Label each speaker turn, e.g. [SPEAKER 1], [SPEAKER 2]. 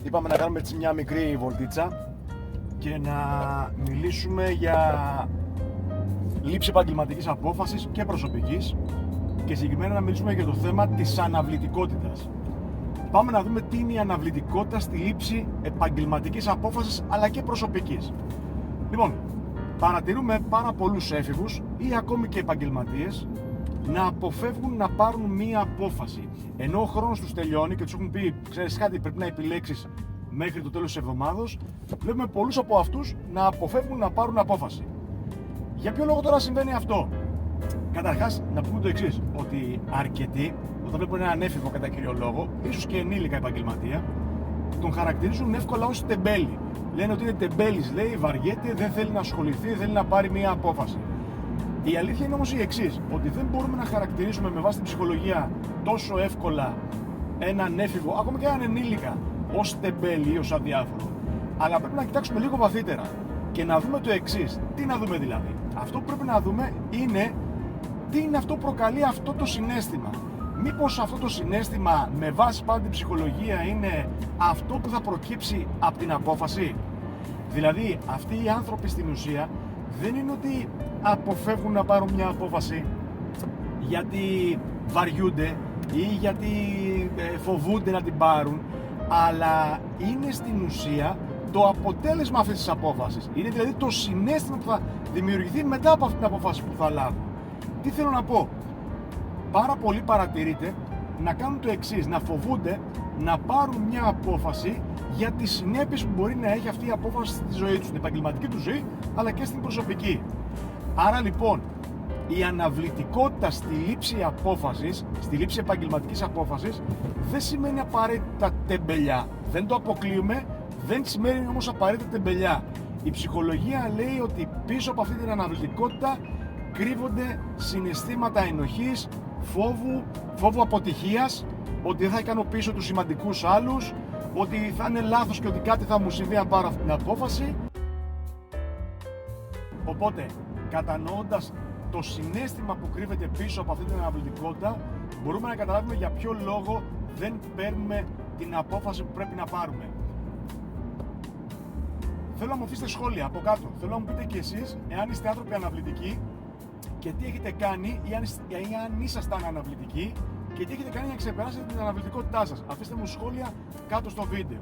[SPEAKER 1] είπαμε να κάνουμε έτσι μια μικρή βολτίτσα και να μιλήσουμε για λήψη επαγγελματικής απόφασης και προσωπικής και συγκεκριμένα να μιλήσουμε για το θέμα της αναβλητικότητας. Πάμε να δούμε τι είναι η αναβλητικότητα στη λήψη επαγγελματικής απόφασης αλλά και προσωπικής. Λοιπόν, παρατηρούμε πάρα πολλούς έφηβους ή ακόμη και επαγγελματίες να αποφεύγουν να πάρουν μία απόφαση. Ενώ ο χρόνος τους τελειώνει και τους έχουν πει, ξέρεις κάτι, πρέπει να επιλέξεις μέχρι το τέλος της εβδομάδος, βλέπουμε πολλούς από αυτούς να αποφεύγουν να πάρουν απόφαση. Για ποιο λόγο τώρα συμβαίνει αυτό? Καταρχάς, να πούμε το εξής, ότι αρκετοί, όταν βλέπουν έναν έφηβο κατά κύριο λόγο, ίσως και ενήλικα επαγγελματία, τον χαρακτηρίζουν εύκολα ως τεμπέλη. Λένε ότι είναι τεμπέλης, λέει, βαριέται, δεν θέλει να ασχοληθεί, δεν θέλει να πάρει μία απόφαση. Η αλήθεια είναι όμως η εξής, ότι δεν μπορούμε να χαρακτηρίσουμε με βάση την ψυχολογία τόσο εύκολα έναν έφηβο, ακόμα και έναν ενήλικα, ως τεμπέλη ή ως αδιάφορο. Αλλά πρέπει να κοιτάξουμε λίγο βαθύτερα και να δούμε το εξής. Τι να δούμε δηλαδή? Αυτό που πρέπει να δούμε είναι τι είναι αυτό που προκαλεί αυτό το συναίσθημα. Μήπως αυτό το συναίσθημα με βάση πάντα την ψυχολογία είναι αυτό που θα προκύψει από την απόφαση? Δηλαδή αυτοί οι άνθρωποι στην ουσία δεν είναι ότι αποφεύγουν να πάρουν μια απόφαση γιατί βαριούνται ή γιατί φοβούνται να την πάρουν, αλλά είναι στην ουσία το αποτέλεσμα αυτής της απόφασης. Είναι δηλαδή το συναίσθημα που θα δημιουργηθεί μετά από αυτή την απόφαση που θα λάβουν. Τι θέλω να πω? Πάρα πολλοί παρατηρείται να κάνουν το εξής, να φοβούνται να πάρουν μια απόφαση για τις συνέπειες που μπορεί να έχει αυτή η απόφαση στη ζωή τους, στην επαγγελματική του ζωή, αλλά και στην προσωπική. Άρα λοιπόν, η αναβλητικότητα στη λήψη απόφασης, στη λήψη επαγγελματικής απόφασης, δεν σημαίνει απαραίτητα τεμπελιά. Δεν το αποκλείουμε, δεν σημαίνει όμως απαραίτητα τεμπελιά. Η ψυχολογία λέει ότι πίσω από αυτή την αναβλητικότητα κρύβονται συναισθήματα ενοχής, φόβου αποτυχίας, ότι δεν θα κάνω πίσω τους σημαντικούς άλλους, ότι θα είναι λάθος και ότι κάτι θα μου συμβεί αν πάρω αυτή την απόφαση. Οπότε, κατανοώντας το συναίσθημα που κρύβεται πίσω από αυτή την αναβλητικότητα, μπορούμε να καταλάβουμε για ποιο λόγο δεν παίρνουμε την απόφαση που πρέπει να πάρουμε. Θέλω να μου αφήσετε σχόλια από κάτω. Θέλω να μου πείτε κι εσείς εάν είστε άνθρωποι αναβλητικοί και τι έχετε κάνει ή αν ήσασταν αναβλητικοί και τι έχετε κάνει για να ξεπεράσετε την αναβλητικότητά σας. Αφήστε μου σχόλια κάτω στο βίντεο.